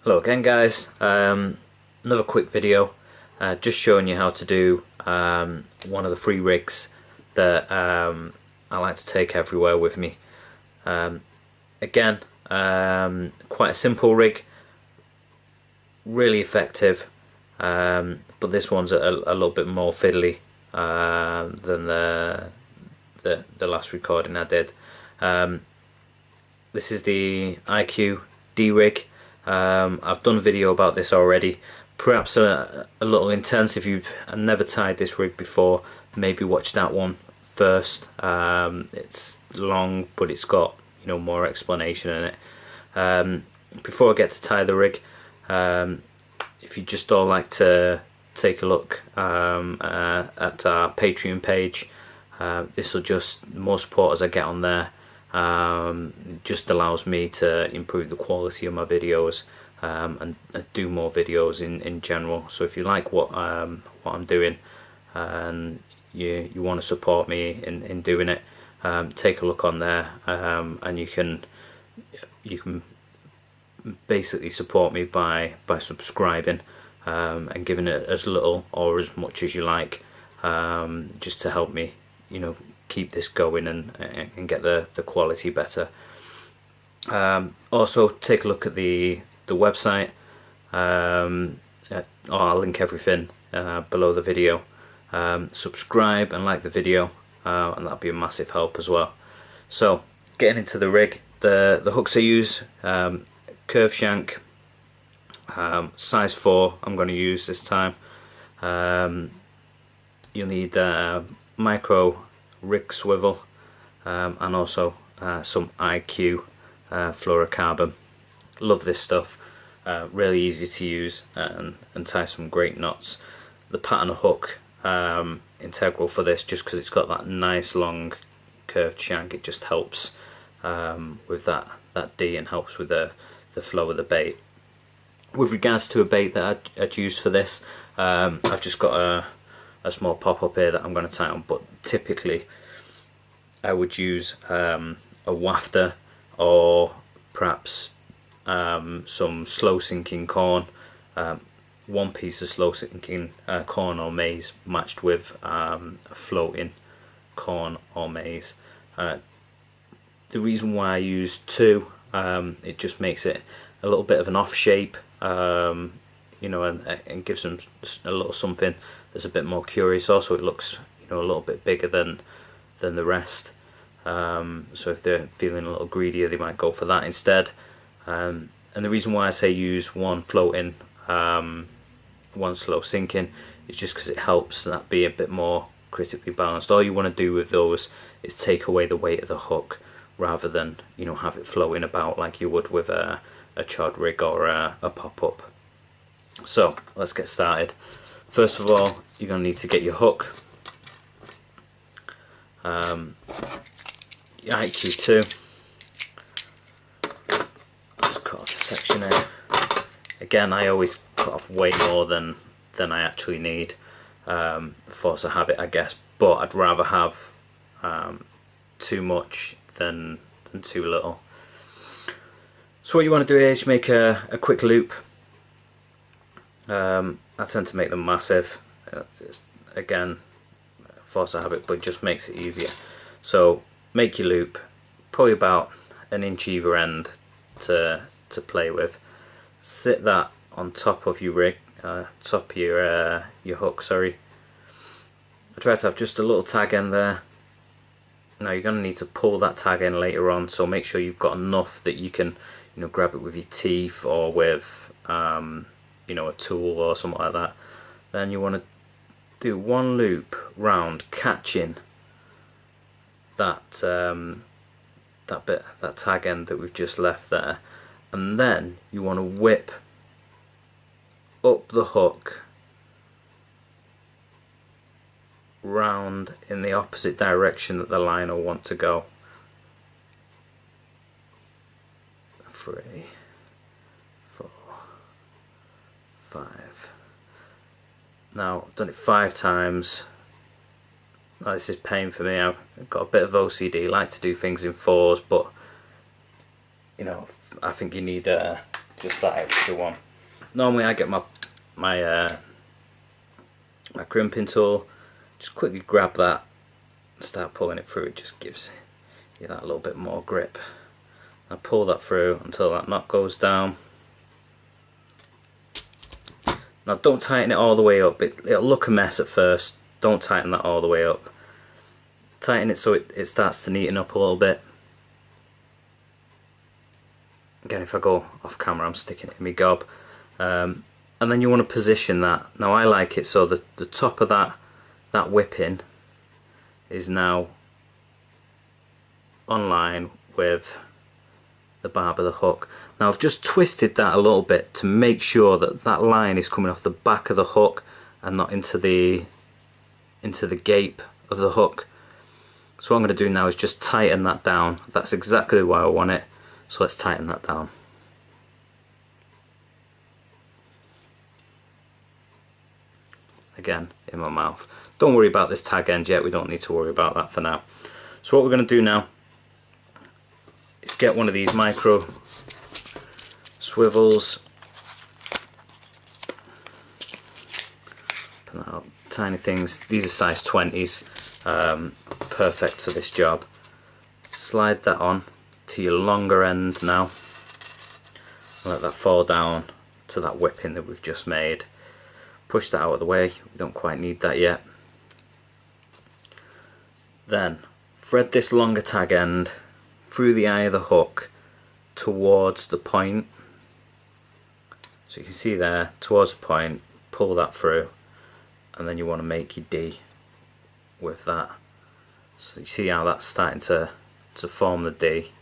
Hello again guys, another quick video just showing you how to do one of the free rigs that I like to take everywhere with me. Again, quite a simple rig, really effective, but this one's a little bit more fiddly than the last recording I did. This is the IQ D rig. I've done a video about this already, perhaps a little intense. If you've never tied this rig before, maybe watch that one first. It's long, but it's got more explanation in it. Before I get to tie the rig, if you just all like to take a look at our Patreon page, this will just, more supporters I get on there, just allows me to improve the quality of my videos and do more videos in general. So if you like what I'm doing and you want to support me in doing it, take a look on there, and you can basically support me by subscribing and giving it as little or as much as you like, just to help me keep this going and get the quality better. Also take a look at the website. I'll link everything below the video. Subscribe and like the video, and that'll be a massive help as well. So getting into the rig, the hooks I use, curve shank, size 4 I'm going to use this time. You'll need micro rig swivel, and also some IQ fluorocarbon. Love this stuff, really easy to use and tie some great knots. The pattern of hook, integral for this, just because it's got that nice long curved shank. It just helps with that D and helps with the flow of the bait. With regards to a bait that I'd use for this, I've just got a small pop-up here that I'm going to tie on, but typically I would use a wafter, or perhaps some slow sinking corn, one piece of slow sinking corn or maize matched with a floating corn or maize. The reason why I use two, it just makes it a little bit of an off shape, and gives them a little something that's a bit more curious. Also it looks a little bit bigger than the rest, so if they're feeling a little greedier, they might go for that instead. And the reason why I say use one floating, one slow sinking, is just because it helps that be a bit more critically balanced. All you want to do with those is take away the weight of the hook, rather than have it floating about like you would with a chod rig or a pop-up. So let's get started. First of all, you're going to need to get your hook, your IQ2. Let's cut off a section here. Again, I always cut off way more than I actually need, force of habit I guess, but I'd rather have too much than too little. So what you want to do is make a quick loop. I tend to make them massive. It's, again, force of habit, but it just makes it easier. So make your loop, probably about an inch either end to play with. Sit that on top of your rig, top of your hook. Sorry. I try to have just a little tag end there. Now you're going to need to pull that tag in later on, so make sure you've got enough that you can grab it with your teeth or with a tool or something like that. Then you want to do one loop round, catching that that tag end that we've just left there, and then you want to whip up the hook round in the opposite direction that the line will want to go. 3, 4, 5. Now I've done it 5 times. Now, this is pain for me. I've got a bit of OCD, like to do things in 4s, but I think you need just that extra one. Normally I get my my crimping tool, just quickly grab that and start pulling it through. It just gives you that little bit more grip. I pull that through until that knot goes down. Now don't tighten it all the way up, it'll look a mess at first. Don't tighten that all the way up. Tighten it so it starts to neaten up a little bit. Again, if I go off camera I'm sticking it in my gob. And then you want to position that. Now I like it so that the top of that whipping is now on line with the barb of the hook. Now I've just twisted that a little bit to make sure that that line is coming off the back of the hook and not into the gape of the hook. So what I'm going to do now is just tighten that down. That's exactly where I want it, so let's tighten that down. Again, in my mouth. Don't worry about this tag end yet, we don't need to worry about that for now. So what we're going to do now is get one of these micro swivels, tiny things. These are size 20s, perfect for this job. Slide that on to your longer end now, let that fall down to that whipping that we've just made. Push that out of the way, we don't quite need that yet. Then thread this longer tag end through the eye of the hook towards the point. So you can see there, towards the point, pull that through, and then you want to make your D with that. So you see how that's starting to form the D.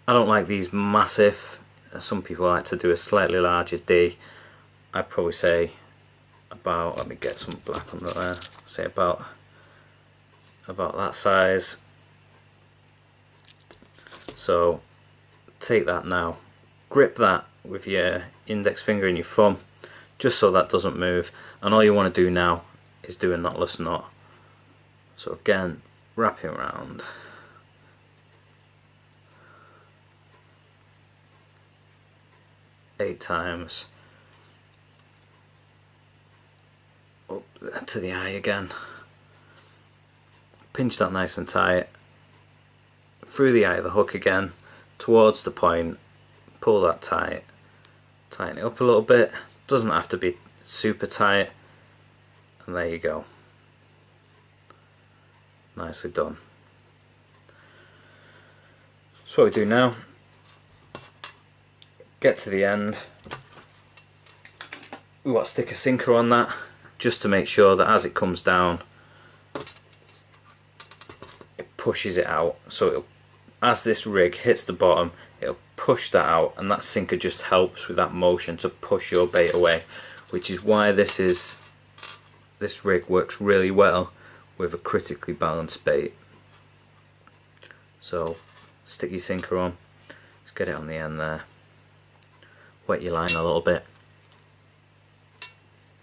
I don't like these massive, some people like to do a slightly larger D. I'd probably say about, let me get some black under there, say about that size. So take that now, grip that with your index finger and your thumb just so that doesn't move, and all you want to do now is do a knotless knot. So again, wrap it around, eight times, up to the eye again, pinch that nice and tight, through the eye of the hook again, towards the point, pull that tight, tighten it up a little bit, doesn't have to be super tight, and there you go, nicely done. So what we do now, get to the end, we want to stick a sinker on that just to make sure that as it comes down it pushes it out, so it'll, as this rig hits the bottom it'll push that out, and that sinker just helps with that motion to push your bait away, which is why this rig works really well with a critically balanced bait. So stick your sinker on, let's get it on the end there, wet your line a little bit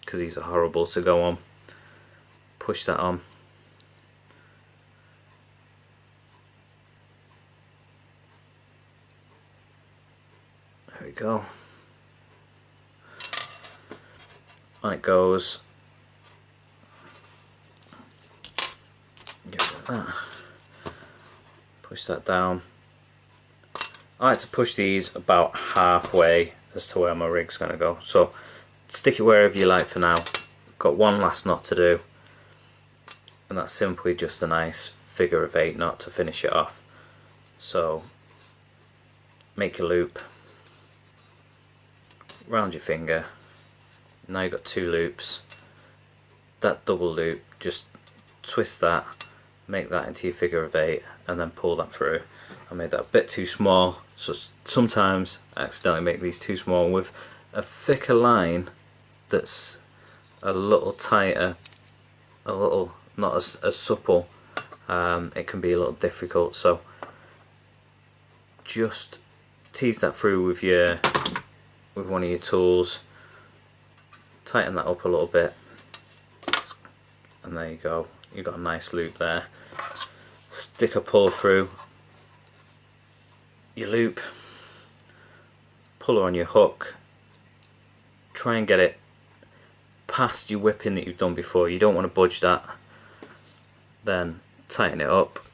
because these are horrible to go on, push that on, there we go, on it goes, get rid of that, push that down. I like to push these about halfway as to where my rig's going to go, so stick it wherever you like for now. Got one last knot to do, and that's simply just a nice figure of 8 knot to finish it off. So make a loop round your finger, now you've got 2 loops, that double loop, just twist that, make that into your figure of 8, and then pull that through. I made that a bit too small, so sometimes I accidentally make these too small. With a thicker line that's a little tighter, a little not as supple, it can be a little difficult, so just tease that through with one of your tools, tighten that up a little bit, and there you go, you've got a nice loop there. Stick a pull through your loop, puller on your hook, try and get it past your whipping that you've done before. You don't want to budge that. Then tighten it up.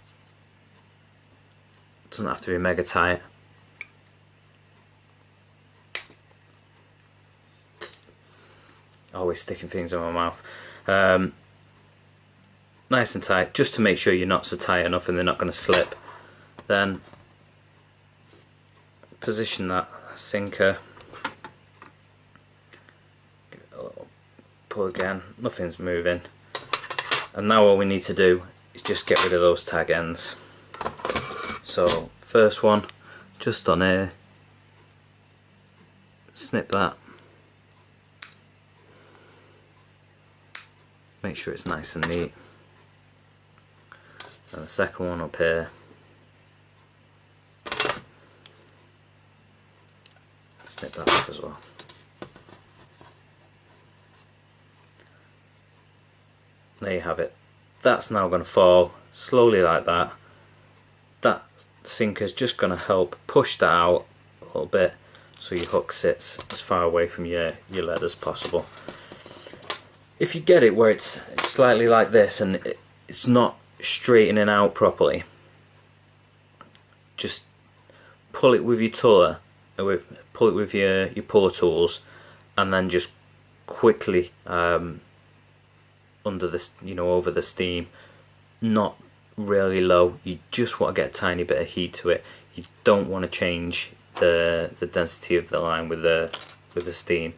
Doesn't have to be mega tight. Always sticking things in my mouth. Nice and tight, just to make sure your knots are tight enough and they're not going to slip. Then position that sinker. Give it a little pull again. Nothing's moving. And now all we need to do is just get rid of those tag ends. So first one, just on here. Snip that. Make sure it's nice and neat. And the second one up here. Snip that off as well. There you have it. That's now going to fall slowly like that. That sinker's just going to help push that out a little bit so your hook sits as far away from your lead as possible. If you get it where it's slightly like this and it's not straightening out properly, just pull it with your tuller, pull it with your puller tools, and then just quickly under this, over the steam. Not really low. You just want to get a tiny bit of heat to it. You don't want to change the density of the line with the steam.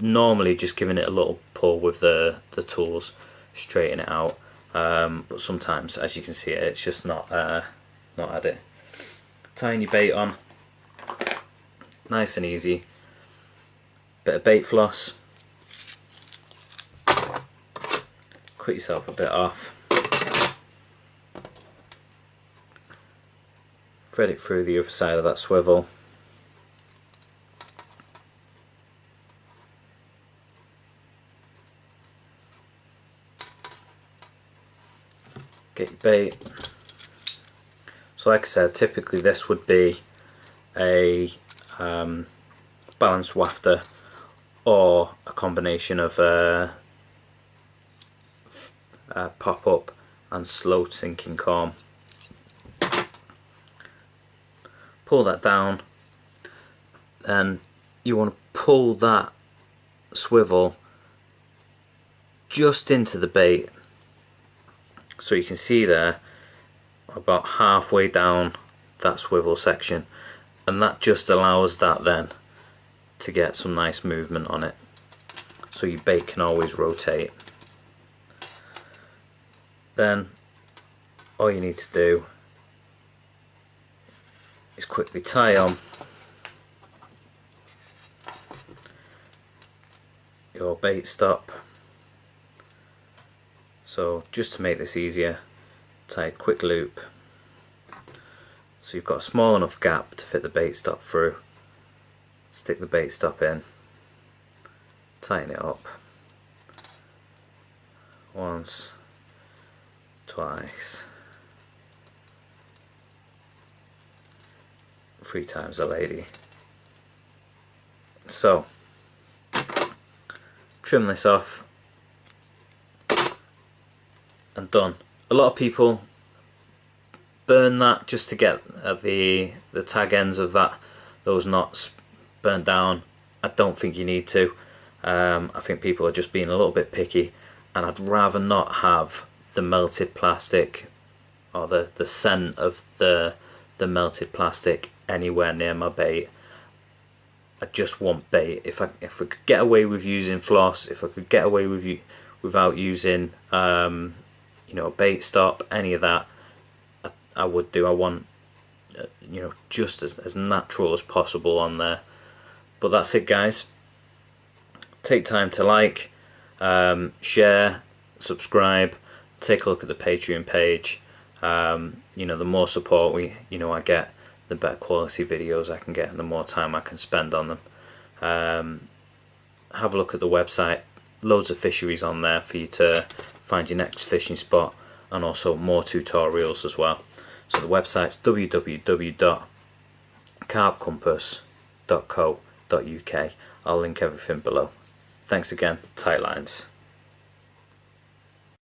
Normally just giving it a little pull with the tools, straighten it out, but sometimes, as you can see, it's just not at it. Tying your bait on, nice and easy. Bit of bait floss, cut yourself a bit off, thread it through the other side of that swivel. Get your bait. So like I said, typically this would be a balanced wafter or a combination of pop-up and slow sinking comb. Pull that down, then you want to pull that swivel just into the bait. So you can see there, about halfway down that swivel section, and that just allows that then to get some nice movement on it, so your bait can always rotate. Then all you need to do is quickly tie on your bait stop. So just to make this easier, tie a quick loop so you've got a small enough gap to fit the bait stop through. Stick the bait stop in, tighten it up once, twice, 3 times a lady. So trim this off and done. A lot of people burn that just to get the tag ends of those knots burnt down. I don't think you need to. I think people are just being a little bit picky, and I'd rather not have the melted plastic or the scent of the melted plastic anywhere near my bait. I just want bait. If I could get away with using floss, if I could get away with without using bait stop, any of that, I would do. I want just as natural as possible on there. But that's it, guys. Take time to like, share, subscribe, take a look at the Patreon page. The more support I get, the better quality videos I can get and the more time I can spend on them. Have a look at the website. Loads of fisheries on there for you to find your next fishing spot, and also more tutorials as well. So the website's www.carbcompass.com. untitled.co.uk. I'll link everything below. Thanks again, tight lines.